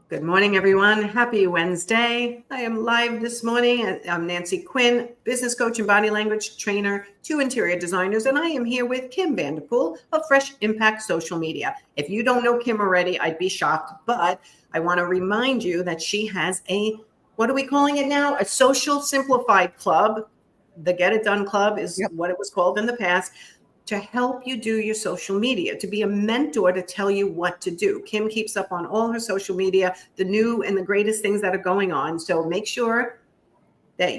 Good morning, everyone. Happy Wednesday. I am live this morning. I'm Nancy Quinn, business coach and body language trainer to interior designers, and I am here with Kim Vanderpool of Fresh Impact Social Media. If you don't know Kim already, I'd be shocked, but I want to remind you that she has what are we calling it now? A social simplified club. The Get It Done Club is what it was called in the past, to help you do your social media, to be a mentor to tell you what to do. Kim keeps up on all her social media, the new and the greatest things that are going on. So make sure that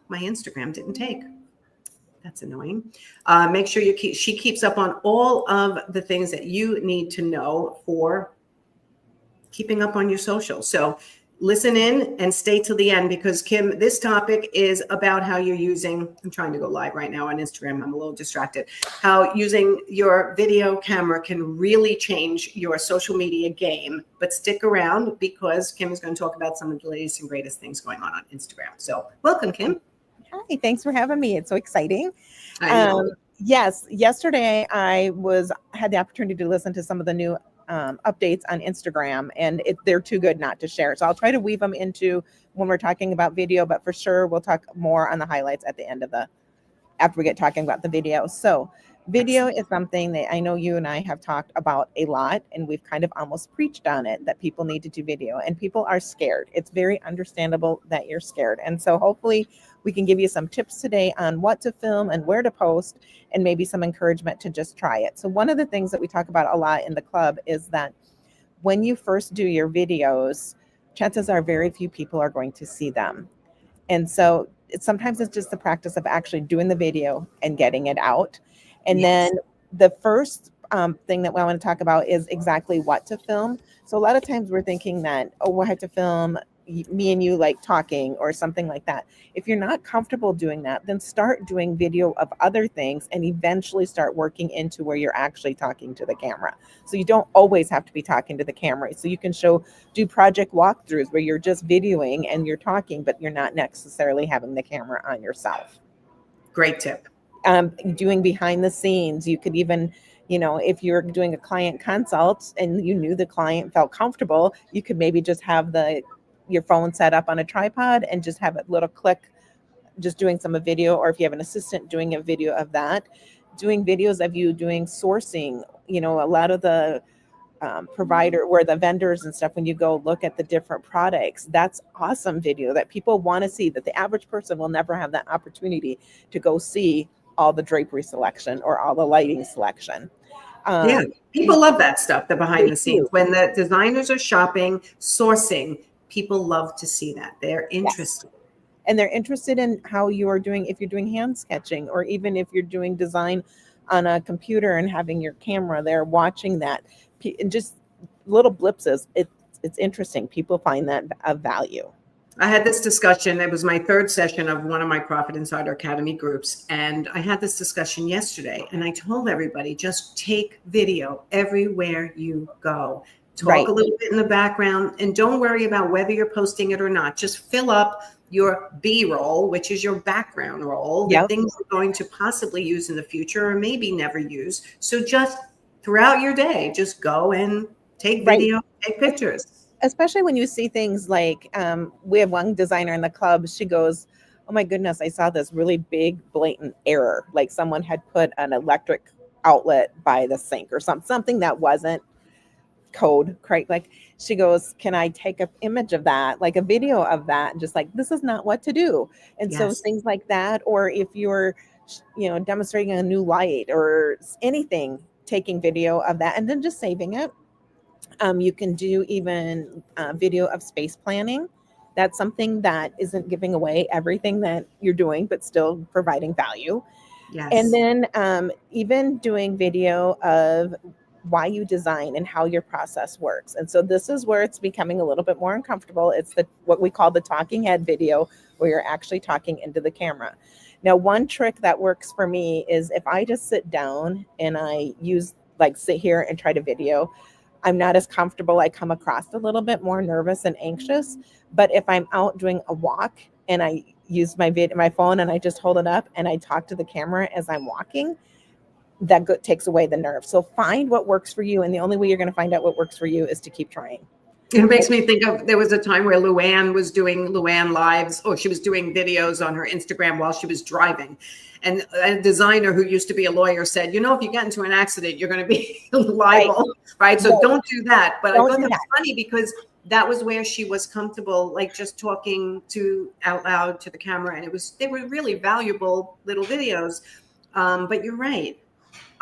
my Instagram didn't take. That's annoying. Make sure she keeps up on all of the things that you need to know for keeping up on your social. So listen in and stay till the end, because Kim, this topic is about how you're using, I'm trying to go live right now on Instagram. I'm a little distracted. How using your video camera can really change your social media game. But stick around, because Kim is going to talk about some of the latest and greatest things going on Instagram. So welcome, Kim. Hi, thanks for having me. It's so exciting. I know. Yes, yesterday I had the opportunity to listen to some of the new updates on Instagram, and they're too good not to share. So I'll try to weave them into when we're talking about video, but for sure we'll talk more on the highlights at the end of after we get talking about the video. So video is something that I know you and I have talked about a lot, and we've kind of almost preached on it, that people need to do video, and people are scared. It's very understandable that you're scared. And so hopefully we can give you some tips today on what to film and where to post, and maybe some encouragement to just try it. So one of the things that we talk about a lot in the club is that when you first do your videos, chances are very few people are going to see them. And so sometimes it's just the practice of actually doing the video and getting it out. And then the first thing that I want to talk about is exactly what to film. So a lot of times we're thinking that, we'll have to film me and you like talking or something like that. If you're not comfortable doing that, then start doing video of other things and eventually start working into where you're actually talking to the camera. So you don't always have to be talking to the camera. So you can do project walkthroughs where you're just videoing and you're talking, but you're not necessarily having the camera on yourself. Great tip. Doing behind the scenes, you could even, if you're doing a client consult and you knew the client felt comfortable, you could maybe just have your phone set up on a tripod and just have a little click, just doing some video, or if you have an assistant, doing a video of that, doing videos of you doing sourcing. A lot of the provider, where the vendors and stuff, when you go look at the different products, that's awesome video that people want to see, that the average person will never have that opportunity to go see all the drapery selection or all the lighting selection. People love that stuff, the behind the scenes. When the designers are shopping, sourcing, people love to see that. They're interested. Yes. And they're interested in how you are doing, if you're doing hand sketching, or even if you're doing design on a computer and having your camera there watching that. And just little blips, it's interesting. People find that of value. I had this discussion. It was my third session of one of my Profit Insider Academy groups. And I had this discussion yesterday, and I told everybody, just take video everywhere you go. Talk a little bit in the background, and don't worry about whether you're posting it or not. Just fill up your B-roll, which is your background roll, the things you're going to possibly use in the future or maybe never use. So just throughout your day, just go and take video, take pictures. Especially when you see things like, we have one designer in the club, she goes, oh my goodness, I saw this really big blatant error. Like someone had put an electric outlet by the sink or something that wasn't code, correct? Like she goes, can I take an image of that, like a video of that, and just like, this is not what to do. And so things like that, or if you're, demonstrating a new light or anything, taking video of that and then just saving it. You can do even video of space planning. That's something that isn't giving away everything that you're doing, but still providing value. Yes. And then even doing video of why you design and how your process works. And so this is where it's becoming a little bit more uncomfortable. It's what we call the talking head video, where you're actually talking into the camera. Now, one trick that works for me is if I just sit down and I sit here and try to video, I'm not as comfortable. I come across a little bit more nervous and anxious. But if I'm out doing a walk and I use my phone and I just hold it up and I talk to the camera as I'm walking, that takes away the nerve. So find what works for you. And the only way you're going to find out what works for you is to keep trying. It makes me think of, there was a time where Luann was doing Luann lives, or she was doing videos on her Instagram while she was driving. And a designer who used to be a lawyer said, you know, if you get into an accident, you're going to be liable, right? So don't do that. But I Don't thought do that was that. funny because that was where she was comfortable, like just talking to out loud to the camera. And they were really valuable little videos. But you're right.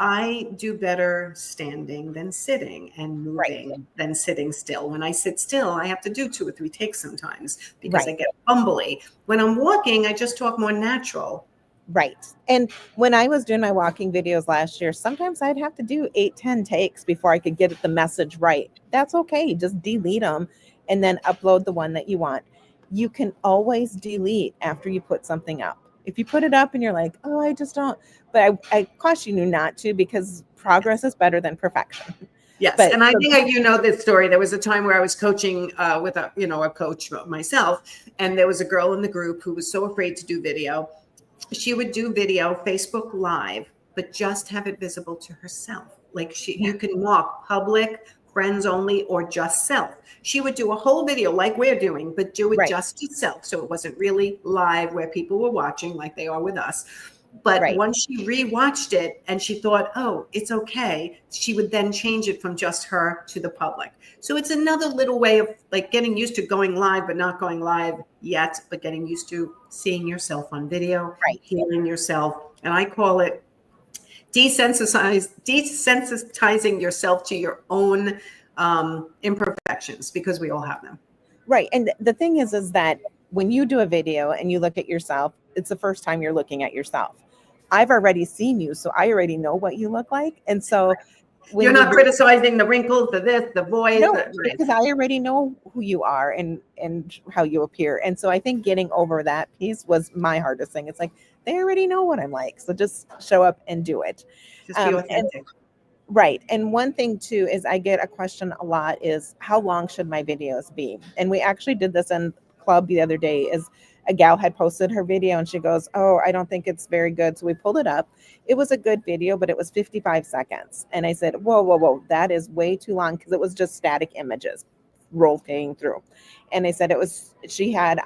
I do better standing than sitting, and moving than sitting still. When I sit still, I have to do 2 or 3 takes sometimes because I get bumbly. When I'm walking, I just talk more natural. Right. And when I was doing my walking videos last year, sometimes I'd have to do 8, 10 takes before I could get the message right. That's okay. Just delete them and then upload the one that you want. You can always delete after you put something up. If you put it up and you're like, oh, I just don't, but I caution you not to, because progress is better than perfection. Yes. But, and I think you know this story. There was a time where I was coaching with a coach myself. And there was a girl in the group who was so afraid to do video. She would do video, Facebook Live, but just have it visible to herself. Like you can mark public, friends only, or just self. She would do a whole video like we're doing, but do it just to self. So it wasn't really live where people were watching like they are with us. But once she rewatched it and she thought, oh, it's okay, she would then change it from just her to the public. So it's another little way of like getting used to going live, but not going live yet, but getting used to seeing yourself on video, hearing yourself. And I call it desensitizing yourself to your own imperfections, because we all have them. Right. And the thing is that when you do a video and you look at yourself, it's the first time you're looking at yourself. I've already seen you, so I already know what you look like. And so when you're not criticizing the wrinkles, the this, the voice. No, because I already know who you are and how you appear. And so I think getting over that piece was my hardest thing. It's like, they already know what I'm like. So just show up and do it. Just be authentic. Right. And one thing too is I get a question a lot is, how long should my videos be? And we actually did this in club the other day. Is a gal had posted her video and she goes, oh, I don't think it's very good. So we pulled it up. It was a good video, but it was 55 seconds. And I said, whoa, that is way too long, because it was just static images rolling through. And I said she had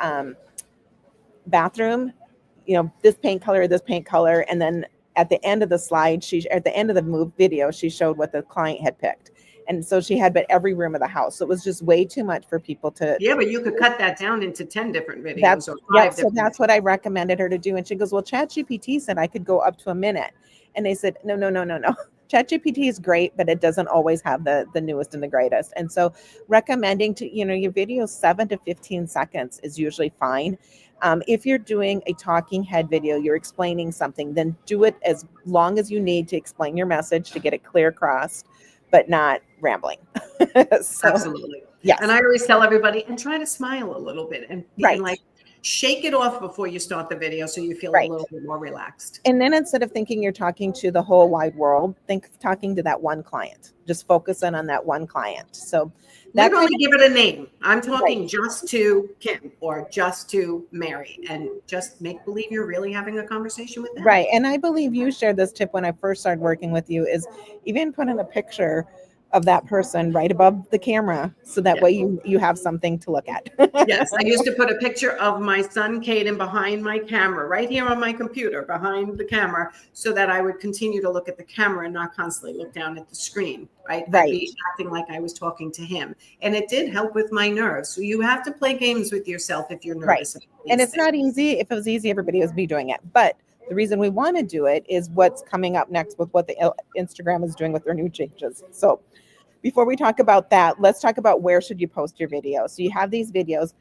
bathroom, this paint color. And then at the end of the slide, at the end of the video, she showed what the client had picked. And so she had every room of the house. So it was just way too much for people to. Yeah, but you could cut that down into 10 different videos or 5 so that's what I recommended her to do. And she goes, well, ChatGPT said I could go up to a minute. And they said, no. ChatGPT is great, but it doesn't always have the newest and the greatest. And so recommending to, your video 7 to 15 seconds is usually fine. If you're doing a talking head video, you're explaining something, then do it as long as you need to explain your message to get it clear across, but not rambling. Absolutely. Yes. And I always tell everybody, and try to smile a little bit and like shake it off before you start the video, so you feel a little bit more relaxed. And then instead of thinking you're talking to the whole wide world, think talking to that one client. Just focus in on that one client. So literally give it a name. I'm talking just to Kim or just to Mary, and just make believe you're really having a conversation with them. Right. And I believe you shared this tip when I first started working with you, is even put in a picture of that person right above the camera, so that way you have something to look at. Yes, I used to put a picture of my son Caden behind my camera, right here on my computer behind the camera, so that I would continue to look at the camera and not constantly look down at the screen. I'd be acting like I was talking to him, and it did help with my nerves. So you have to play games with yourself if you're nervous. And it's not easy. If it was easy, everybody would be doing it. But the reason we want to do it is what's coming up next with what the Instagram is doing with their new changes. So before we talk about that, let's talk about where should you post your videos. So you have these videos.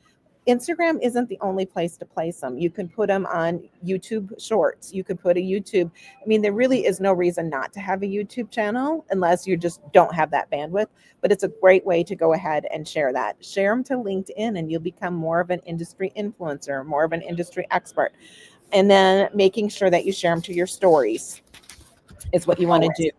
Instagram isn't the only place to place them. You can put them on YouTube Shorts. You could put a YouTube. I mean, there really is no reason not to have a YouTube channel unless you just don't have that bandwidth. But it's a great way to go ahead and share that. Share them to LinkedIn and you'll become more of an industry influencer, more of an industry expert. And then making sure that you share them to your stories is what you want to do.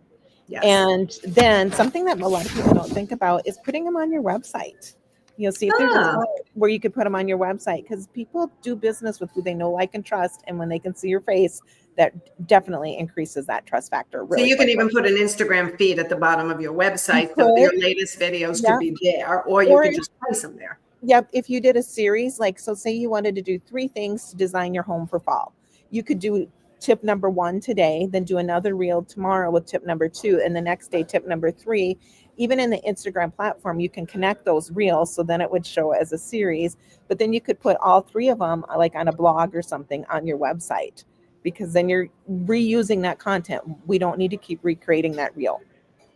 Yes. And then something that a lot of people don't think about is putting them on your website. You'll see if there's a Ah, spot where you could put them on your website, because people do business with who they know, like, and trust. And when they can see your face, that definitely increases that trust factor so really you can quickly. even put an Instagram feed at the bottom of your You website. could, Your latest videos could yeah. be there, or you Or could just place them there. yep, if you did a series, like, so say you wanted to do 3 things to design your home for fall, you could do tip number 1 today, then do another reel tomorrow with tip number 2, and the next day tip number 3. Even in the Instagram platform, you can connect those reels, so then it would show as a series. But then you could put all 3 of them, like on a blog or something, on your website, because then you're reusing that content. We don't need to keep recreating that reel.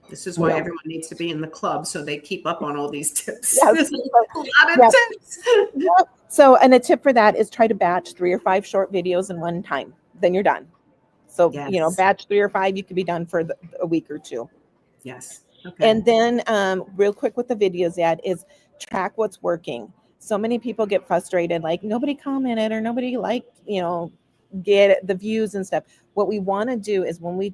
This is We why don't. everyone needs to be in the club so they keep up on all these tips. Yes. There's a lot of Yes. tips. Yep. So, and a tip for that is try to batch 3 or 5 short videos in one time. Then you're done. So, Yes. batch 3 or 5, you could be done for a week or 2. Yes. Okay. And then, real quick with the videos, is track what's working. So many people get frustrated, like nobody commented or nobody liked, get the views and stuff. What we want to do is, when we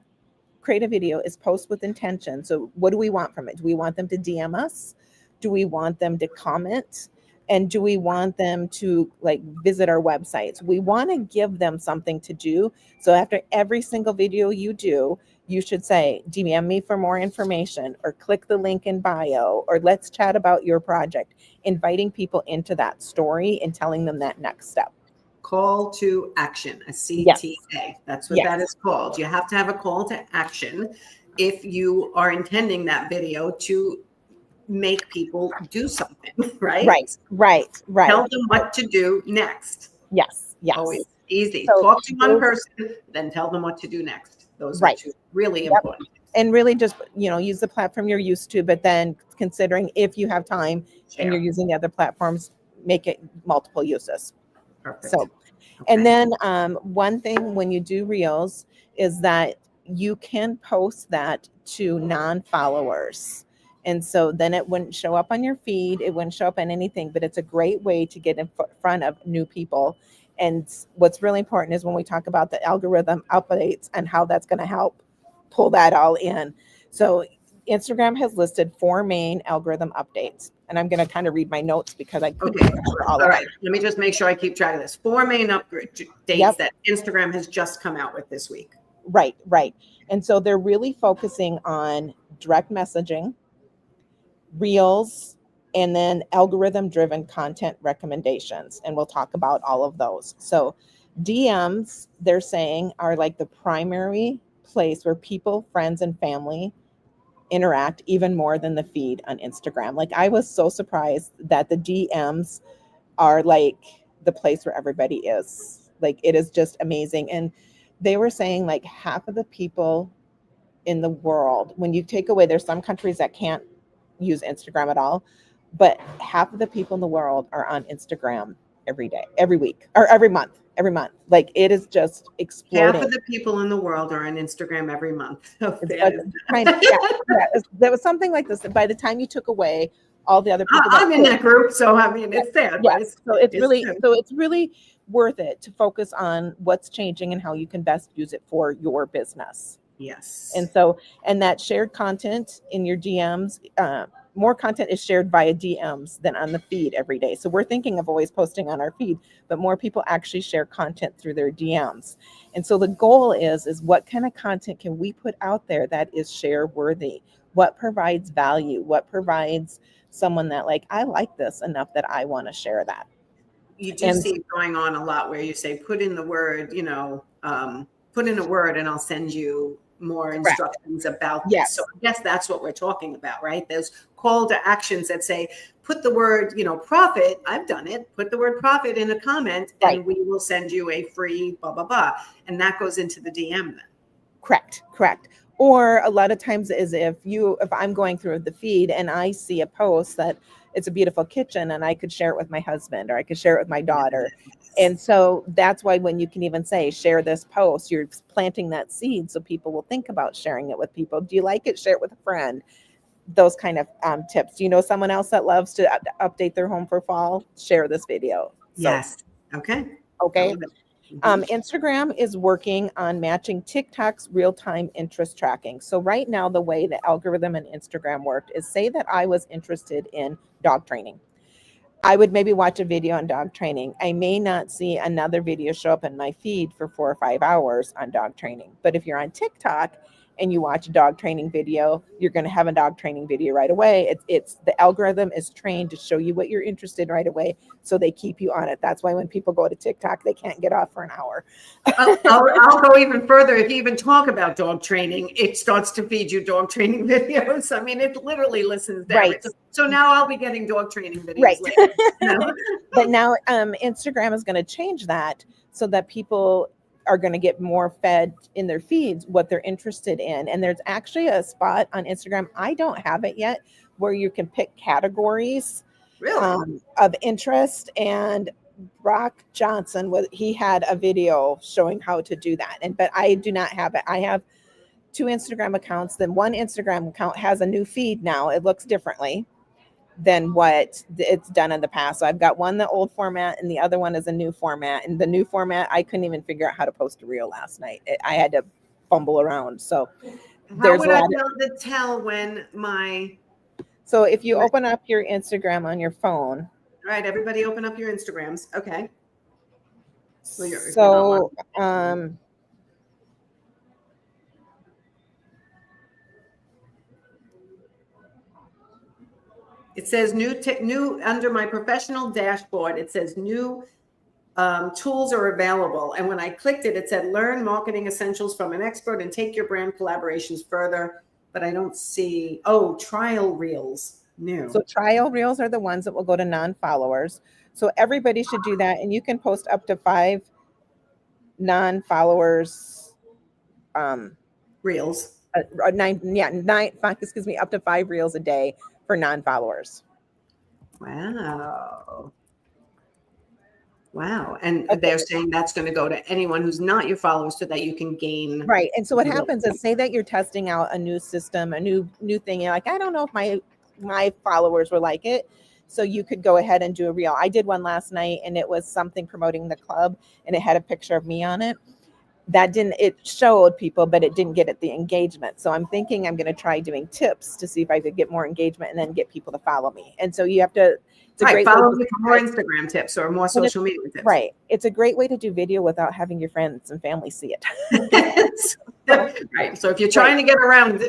create a video, is post with intention. So what do we want from it? Do we want them to DM us? Do we want them to comment? And do we want them to, like, visit our websites? We want to give them something to do. So after every single video you do, you should say, DM me for more information, or click the link in bio, or let's chat about your project, inviting people into that story and telling them that next step. Call to action, a Yes. CTA. That's what that Yes. is called. You have to have a call to action if you are intending that video to make people do something, right? Right. Tell them what to do next. Yes. Always Yes. easy. So Talk to one those- person, then tell them what to do next. Those are Right. 2 really Yep. important. And really just, use the platform you're used to, but then considering if you have time and you're Share. using the other platforms, make it multiple uses. Perfect. So, Okay. and then one thing when you do reels is that you can post that to non-followers. And so then it wouldn't show up on your feed, it wouldn't show up on anything, but it's a great way to get in front of new people. And what's really important is when we talk about the algorithm updates and how that's going to help pull that all in. So Instagram has listed 4 main algorithm updates. And I'm going to kind of read my notes because I couldn't Okay. remember all All of right. them. Let me just make sure I keep track of this. 4 main upgrade dates Yep. that Instagram has just come out with this week. Right. And so they're really focusing on direct messaging, reels, and then algorithm driven content recommendations. And we'll talk about all of those. So DMs, they're saying, are like the primary place where people, friends, and family interact even more than the feed on Instagram. Like, I was so surprised that the DMs are like the place where everybody is. Like, it is just amazing. And they were saying, like, half of the people in the world, when you take away, there's some countries that can't use Instagram at all, but half of the people in the world are on Instagram every day, every week, or every month. Like, it is just exploding. Half of the people in the world are on Instagram every month. It's like that was something like this. By the time you took away all the other people, I'm in that group, so I mean, it's sad. But yes. So it's really, true. it's really worth it to focus on what's changing and how you can best use it for your business. Yes. And that shared content in your DMs, more content is shared via DMs than on the feed every day. So we're thinking of always posting on our feed, but more people actually share content through their DMs. And so the goal is what kind of content can we put out there that is share worthy? What provides value? What provides someone that, like, I like this enough that I want to share that? You do see it going on a lot where you say, put in the word, put in a word and I'll send you more instructions about this. Yes. So I guess that's what we're talking about, right? There's call to actions that say, put the word, profit. I've done it. Put the word profit in a comment and we will send you a free blah, blah, blah. And that goes into the DM then. Correct. Or a lot of times is if I'm going through the feed and I see a post that it's a beautiful kitchen and I could share it with my husband or I could share it with my daughter. And so that's why when you can even say, share this post, you're planting that seed so people will think about sharing it with people. Do you like it? Share it with a friend. Those kind of tips. Do you know someone else that loves to update their home for fall? Share this video. Yes. Okay. Instagram is working on matching TikTok's real-time interest tracking. So right now, the way the algorithm and Instagram worked is, say that I was interested in dog training. I would maybe watch a video on dog training. I may not see another video show up in my feed for 4 or 5 hours on dog training. But if you're on TikTok and you watch a dog training video, you're going to have a dog training video right away. It's the algorithm is trained to show you what you're interested in right away, so they keep you on it. That's why when people go to TikTok, they can't get off for an hour. I'll go even further. If you even talk about dog training, it starts to feed you dog training videos. I mean, it literally listens there. Right. So now I'll be getting dog training videos. Right. Later, you know? But now Instagram is going to change that so that people are going to get more fed in their feeds what they're interested in. And there's actually a spot on Instagram, I don't have it yet, where you can pick categories Really? of interest. And Brock Johnson, he had a video showing how to do that. But I do not have it. I have 2 Instagram accounts. Then one Instagram account has a new feed now. It looks differently than what it's done in the past. So I've got one, the old format, and the other one is a new format. And the new format, I couldn't even figure out how to post a reel last night. I had to fumble around. So how would I be able to tell when my... So if you open up your Instagram on your phone. All right, everybody open up your Instagrams. Okay. So it says new under my professional dashboard. It says new tools are available. And when I clicked it, it said learn marketing essentials from an expert and take your brand collaborations further. But I don't see, trial reels new. So trial reels are the ones that will go to non-followers. So everybody should do that. And you can post up to 5 non-followers reels. 9, up to 5 reels a day for non-followers. Wow. And they're saying that's going to go to anyone who's not your followers so that you can gain. Right. And so what happens is, say that you're testing out a new system, a new thing. You're like, I don't know if my followers will like it. So you could go ahead and do a reel. I did one last night, and it was something promoting the club, and it had a picture of me on it. It showed people, but it didn't get the engagement. So I'm thinking I'm going to try doing tips to see if I could get more engagement and then get people to follow me. And so you have to, follow me for more Instagram tips or more social media tips. Right. It's a great way to do video without having your friends and family see it. Right. So if you're trying to get around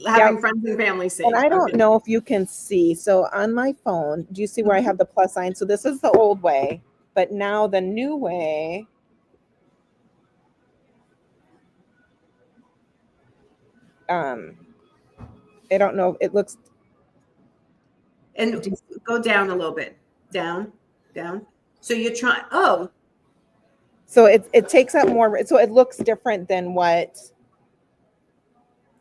having friends and family see. And I don't know if you can see. So on my phone, do you see where I have the plus sign? So this is the old way, but now the new way. I don't know. It looks. And go down a little bit. Down. So you're trying. So it takes up more. So it looks different than what.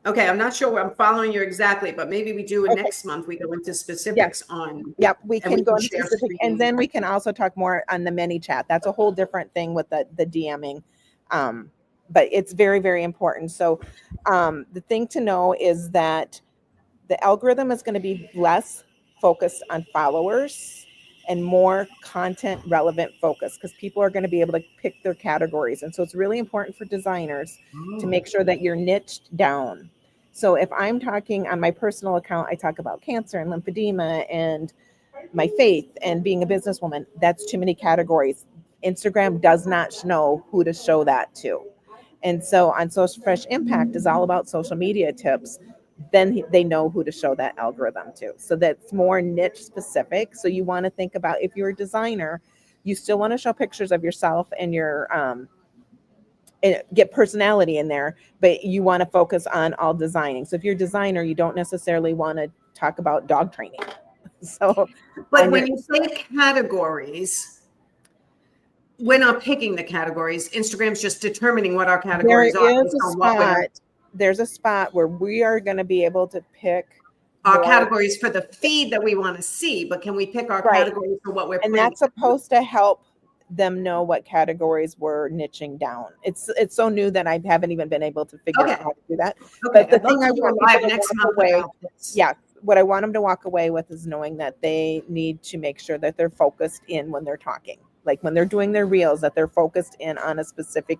Okay, I'm not sure I'm following you exactly, but maybe we do it next month. We go into specifics on. Yep, we can go into specific, and then we can also talk more on the mini chat. That's a whole different thing with the DMing. But it's very, very important. So the thing to know is that the algorithm is going to be less focused on followers and more content relevant focus, because people are going to be able to pick their categories. And so it's really important for designers to make sure that you're niched down. So if I'm talking on my personal account, I talk about cancer and lymphedema and my faith and being a businesswoman. That's too many categories. Instagram does not know who to show that to. And so on Social Fresh Impact is all about social media tips. Then they know who to show that algorithm to. So that's more niche specific. So you want to think about, if you're a designer, you still want to show pictures of yourself and your and get personality in there, but you want to focus on all designing. So if you're a designer, you don't necessarily want to talk about dog training. So, but when you say categories, we're not picking the categories. Instagram's just determining what our categories are. There's a spot where we are going to be able to pick our categories for the feed that we want to see, but can we pick our categories for what we're and that's supposed to help them know what categories we're niching down. It's so new that I haven't even been able to figure out how to do that. But the thing I want people to walk away, what I want them to walk away with is knowing that they need to make sure that they're focused in when they're talking. Like when they're doing their reels, that they're focused in on a specific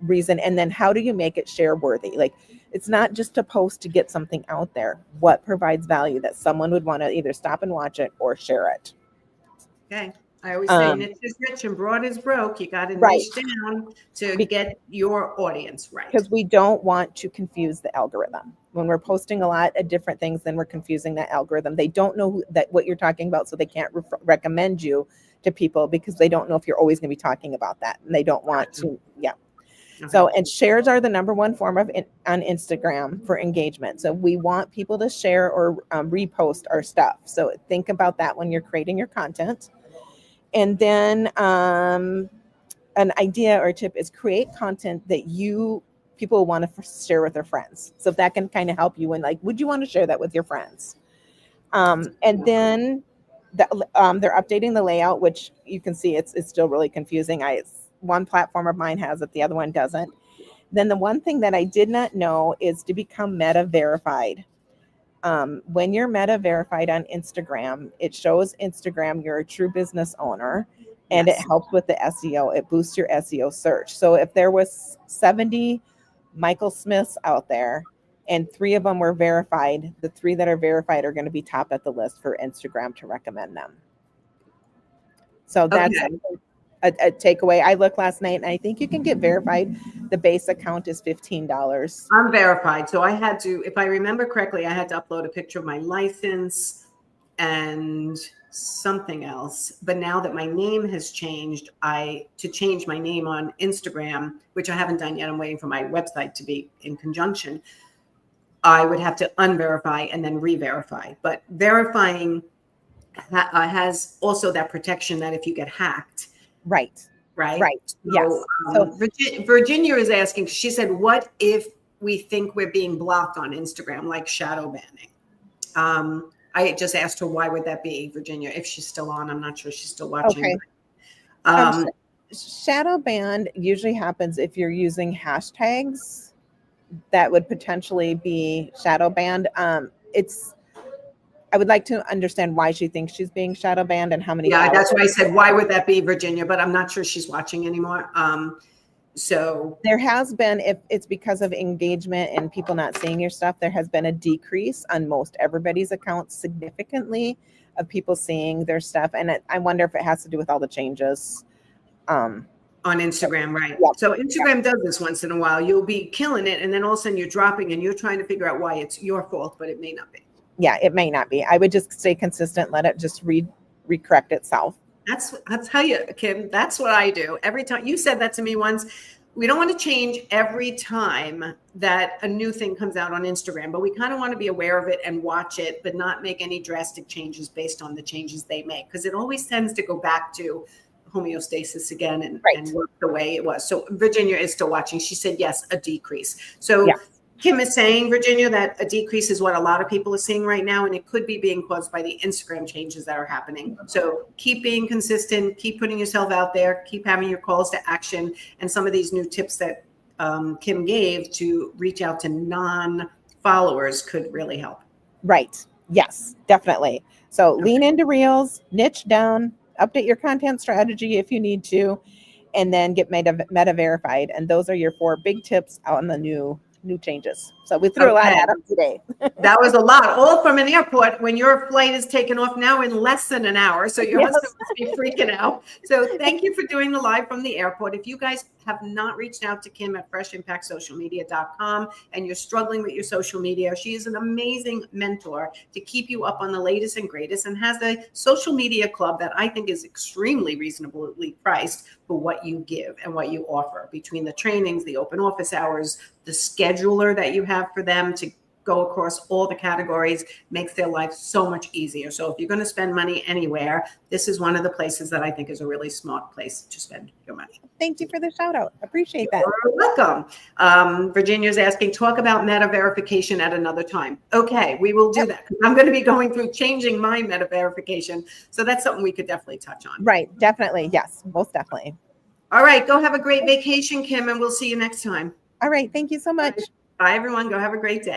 reason. And then how do you make it share worthy? Like, it's not just to post to get something out there. What provides value that someone would want to either stop and watch it or share it? Okay. I always say niche is rich and broad is broke. You got to niche down to get your audience right. Because we don't want to confuse the algorithm. When we're posting a lot of different things, then we're confusing that algorithm. They don't know what you're talking about, so they can't recommend you to people because they don't know if you're always going to be talking about that, and they don't want to. Yeah. Okay. So, and shares are the #1 form of on Instagram for engagement. So we want people to share or repost our stuff. So think about that when you're creating your content. And then an idea or tip is create content that people want to share with their friends. So if that can kind of help you in like, would you want to share that with your friends? And then they're updating the layout, which you can see it's still really confusing. One platform of mine has it, the other one doesn't. Then the one thing that I did not know is to become meta verified. When you're meta verified on Instagram, it shows Instagram you're a true business owner, and it helps with the SEO. It boosts your SEO search. So if there was 70 Michael Smiths out there and 3 of them were verified, the 3 that are verified are going to be top at the list for Instagram to recommend them. So that's a takeaway. I looked last night and I think you can get verified. The base account is $15. I'm verified. So I had to, if I remember correctly, I had to upload a picture of my license and something else. But now that my name has changed, to change my name on Instagram, which I haven't done yet, I'm waiting for my website to be in conjunction, I would have to unverify and then re-verify. But verifying has also that protection that if you get hacked. Right. So, Virginia is asking, she said, what if we think we're being blocked on Instagram, like shadow banning? I just asked her, why would that be, Virginia? If she's still on, I'm not sure she's still watching. Okay. Shadow ban usually happens if you're using hashtags that would potentially be shadow banned. I would like to understand why she thinks she's being shadow banned and how many. Yeah, that's why I said, why would that be, Virginia? But I'm not sure she's watching anymore. So there has been, if it's because of engagement and people not seeing your stuff, there has been a decrease on most everybody's accounts significantly of people seeing their stuff. And I wonder if it has to do with all the changes. On Instagram, right? Yeah. So Instagram does this once in a while. You'll be killing it, and then all of a sudden you're dropping, and you're trying to figure out why it's your fault, but it may not be. Yeah, it may not be. I would just stay consistent, let it just recorrect itself. I'll tell you, Kim, that's what I do. Every time you said that to me once, we don't want to change every time that a new thing comes out on Instagram, but we kind of want to be aware of it and watch it, but not make any drastic changes based on the changes they make, because it always tends to go back to homeostasis again and work the way it was. So Virginia is still watching. She said, yes, a decrease. So Kim is saying, Virginia, that a decrease is what a lot of people are seeing right now, and it could be being caused by the Instagram changes that are happening. So keep being consistent, keep putting yourself out there, keep having your calls to action, and some of these new tips that Kim gave to reach out to non-followers could really help. Right. Yes, definitely. So lean into Reels, niche down, update your content strategy if you need to, and then get meta verified. And those are your 4 big tips on the new changes. So we threw a lot at them today. That was a lot, all from an airport when your flight is taken off now in less than an hour. So your husband must be freaking out. So thank you for doing the live from the airport. If you guys have not reached out to Kim at freshimpactsocialmedia.com and you're struggling with your social media, she is an amazing mentor to keep you up on the latest and greatest, and has a social media club that I think is extremely reasonably priced for what you give and what you offer, between the trainings, the open office hours, the scheduler that you have for them to go across all the categories, makes their life so much easier. So if you're going to spend money anywhere, this is one of the places that I think is a really smart place to spend your money. Thank you for the shout out. Appreciate that. You're welcome. Virginia's asking, talk about meta verification at another time. Okay, we will do that. I'm going to be going through changing my meta verification. So that's something we could definitely touch on. Right. Definitely. Yes, most definitely. All right. Go have a great vacation, Kim, and we'll see you next time. All right. Thank you so much. Bye, everyone. Go have a great day.